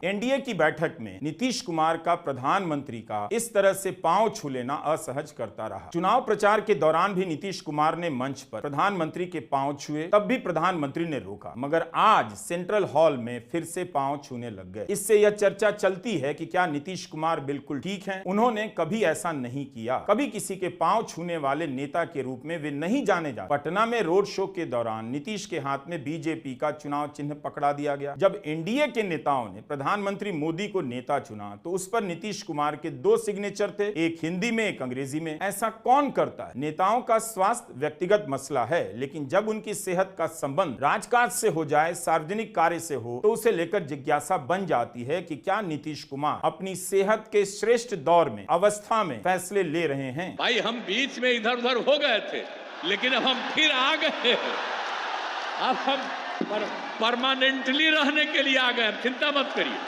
NDA की बैठक में नीतीश कुमार का प्रधानमंत्री का इस तरह से पांव छू लेना असहज करता रहा। चुनाव प्रचार के दौरान भी नीतीश कुमार ने मंच पर प्रधानमंत्री के पांव छुए, तब भी प्रधानमंत्री ने रोका, मगर आज सेंट्रल हॉल में फिर से पांव छूने लग गए। इससे यह चर्चा चलती है कि क्या नीतीश कुमार बिल्कुल ठीक हैं? उन्होंने कभी ऐसा नहीं किया, कभी किसी के पांव छूने वाले नेता के रूप में वे नहीं जाने जाते। पटना में रोड शो के दौरान नीतीश के हाथ में बीजेपी का चुनाव चिन्ह पकड़ा दिया गया। जब एनडीए के नेताओं ने प्रधानमंत्री मोदी को नेता चुना तो उस पर नीतीश कुमार के 2 सिग्नेचर थे, एक हिंदी में एक अंग्रेजी में। ऐसा कौन करता है? नेताओं का स्वास्थ्य व्यक्तिगत मसला है, लेकिन जब उनकी सेहत का संबंध राजकाज से हो जाए, सार्वजनिक कार्य से हो, तो उसे लेकर जिज्ञासा बन जाती है कि क्या नीतीश कुमार अपनी सेहत के श्रेष्ठ दौर में, अवस्था में फैसले ले रहे हैं। भाई हम बीच में इधर उधर हो गए थे, लेकिन अब हम फिर आ गए। अब हम परमानेंटली रहने के लिए आ गए, चिंता मत करिए।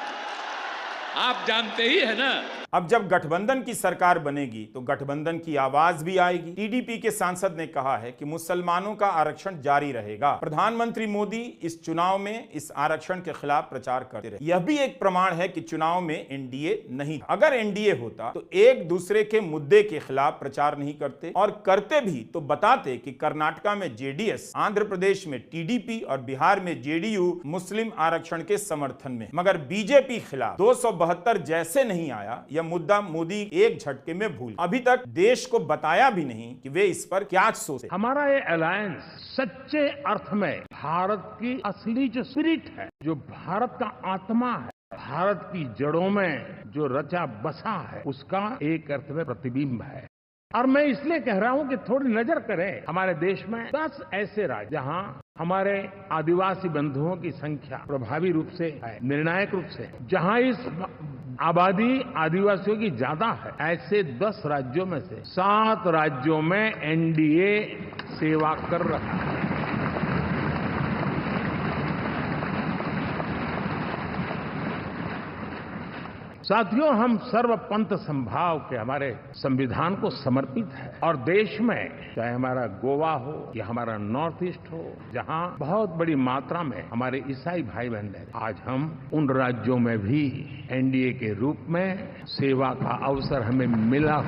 आप जानते ही है ना, अब जब गठबंधन की सरकार बनेगी तो गठबंधन की आवाज भी आएगी। टीडीपी के सांसद ने कहा है कि मुसलमानों का आरक्षण जारी रहेगा। प्रधानमंत्री मोदी इस चुनाव में इस आरक्षण के खिलाफ प्रचार करते रहे। यह भी एक प्रमाण है कि चुनाव में एनडीए नहीं था। अगर एनडीए होता तो एक दूसरे के मुद्दे के खिलाफ प्रचार नहीं करते, और करते भी तो बताते कि कर्नाटका में जेडीएस, आंध्र प्रदेश में टीडीपी और बिहार में जेडीयू मुस्लिम आरक्षण के समर्थन में। मगर बीजेपी खिलाफ 272 जैसे नहीं आया। मुद्दा मोदी एक झटके में भूल, अभी तक देश को बताया भी नहीं कि वे इस पर क्या सोचे। हमारा ये अलायंस सच्चे अर्थ में भारत की असली जो स्पिरिट है, जो भारत का आत्मा है, भारत की जड़ों में जो रचा बसा है, उसका एक अर्थ में प्रतिबिंब है। और मैं इसलिए कह रहा हूं कि थोड़ी नजर करें हमारे देश में 10 ऐसे राज्य जहां हमारे आदिवासी बंधुओं की संख्या प्रभावी रूप से है, निर्णायक रूप से, जहां इस आबादी आदिवासियों की ज्यादा है। ऐसे 10 राज्यों में से 7 राज्यों में एनडीए सेवा कर रहा है। साथियों, हम सर्वपंथ संभाव के हमारे संविधान को समर्पित है, और देश में चाहे हमारा गोवा हो या हमारा नॉर्थ ईस्ट हो, जहां बहुत बड़ी मात्रा में हमारे ईसाई भाई बहन हैं, आज हम उन राज्यों में भी एनडीए के रूप में सेवा का अवसर हमें मिला।